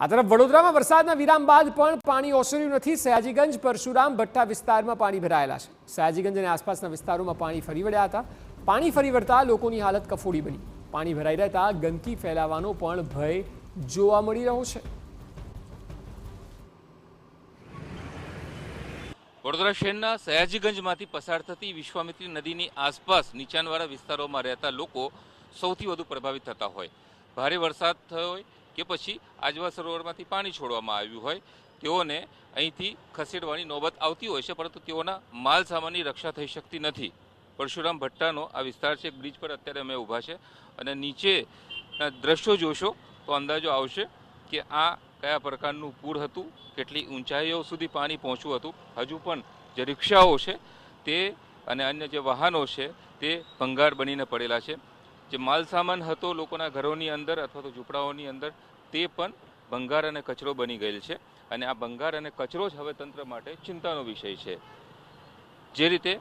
આ તરફ વડોદરામાં વરસાદના વિરામ બાદ પણ પાણી ઓસર્યું નથી। સયાજીગંજ પરશુરામ ભટ્ટા વિસ્તારમાં પાણી ભરાયેલા છે। સયાજીગંજ અને આસપાસના વિસ્તારોમાં પાણી ફરી વળ્યા હતા। પાણી ફરી વળતા લોકોની હાલત કફોડી બની। પાણી ભરાઈ રહેતા ગંદકી ફેલાવાનો પણ ભય જોવા મળી રહ્યો છે। વડોદરા શહેરના સયાજીગંજમાંથી પસાર થતી વિશ્વામિત્રી નદીની આસપાસ નીચાણવાળા વિસ્તારોમાં રહેતા લોકો સૌથી વધુ પ્રભાવિત થતા હોય। ભારે વરસાદ થયો હોય કે પછી આજવા સરોવરમાંથી પાણી છોડવામાં આવ્યું હોય, તેઓને અહીંથી ખસેડવાની નોબત આવતી હોય છે, પરંતુ તેઓના માલ સામાનની રક્ષા થઈ શકતી નથી। પરશુરામ ભટ્ટાનો આ વિસ્તાર છે। બ્રિજ પર અત્યારે અમે ઊભા છે અને નીચેના દ્રશ્યો જોશો તો અંદાજો આવશે કે આ કયા પ્રકારનું પૂર હતું, કેટલી ઊંચાઈઓ સુધી પાણી પહોંચ્યું હતું। હજુ પણ જે રિક્ષાઓ છે તે અને અન્ય જે વાહનો છે તે ભંગાર બનીને પડેલા છે। જે માલ સામાન હતો લોકોના ઘરોની અંદર અથવા તો ઝૂંપડાઓની અંદર તે પણ ભંગાર અને કચરો બની ગયેલ છે અને આ ભંગાર અને કચરો જ હવે તંત્ર માટે ચિંતાનો વિષય છે। જે રીતે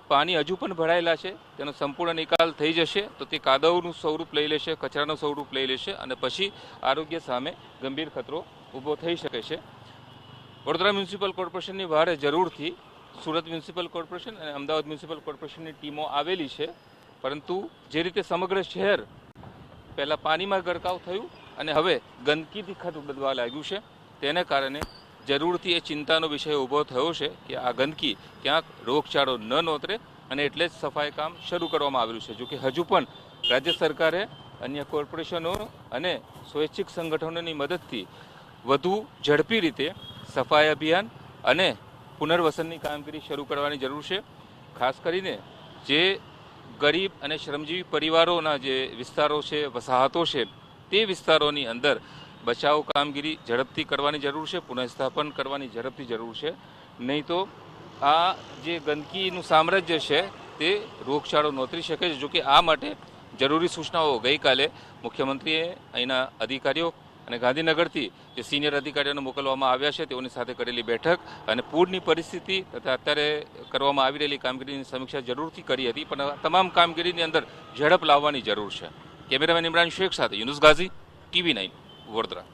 પાણી હજુ પણ ભરાયેલા છે તેનો સંપૂર્ણ નિકાલ થઈ જશે તો તે કાદવનું સ્વરૂપ લઈ લેશે, કચરાનું સ્વરૂપ લઈ લેશે અને પછી આરોગ્ય સામે ગંભીર ખતરો ઊભો થઈ શકે છે। વડોદરા મ્યુનિસિપલ કોર્પોરેશનની બહાર જરૂરથી સુરત મ્યુનિસિપલ કોર્પોરેશન અને અમદાવાદ મ્યુનિસિપલ કોર્પોરેશનની ટીમો આવેલી છે, પરંતુ જે રીતે સમગ્ર શહેર પહેલાં પાણીમાં ગરકાવ થયું અને હવે ગંદકીથી ખત બદલવા લાગ્યું છે, તેને કારણે જરૂરથી એ ચિંતાનો વિષય ઊભો થયો છે કે આ ગંદકી ક્યાંક રોગચાળો ન નોતરે અને એટલે જ સફાઈ કામ શરૂ કરવામાં આવેલું છે। જોકે હજુ પણ રાજ્ય સરકારે અન્ય કોર્પોરેશનો અને સ્વૈચ્છિક સંગઠનોની મદદથી વધુ ઝડપી રીતે સફાઈ અભિયાન અને પુનર્વસનની કામગીરી શરૂ કરવાની જરૂર છે। ખાસ કરીને જે ગરીબ અને શ્રમજીવી પરિવારોના જે વિસ્તારો છે, વસાહતો છે, તે વિસ્તારોની અંદર બચાવ કામગીરી ઝડપથી કરવાની જરૂર છે, પુનઃસ્થાપન કરવાની ઝડપથી જરૂર છે। નહીં તો આ જે ગંદકીનું સામ્રાજ્ય છે તે રોગચાળો નોતરી શકે છે। જોકે આ માટે જરૂરી સૂચનાઓ ગઈકાલે મુખ્યમંત્રીએ અહીંના અધિકારીઓ અને ગાંધીનગરથી જે સિનિયર અધિકારીઓને મોકલવામાં આવ્યા છે તેઓની સાથે કરેલી બેઠક અને પૂરની પરિસ્થિતિ તથા અત્યારે કરવામાં આવી રહેલી કામગીરીની સમીક્ષા જરૂરથી કરી હતી, પણ તમામ કામગીરીની અંદર ઝડપ લાવવાની જરૂર છે। કેમેરામેન ઇમરાન શેખ સાથે યુનુસ ગાઝી, TV9 વડોદરા।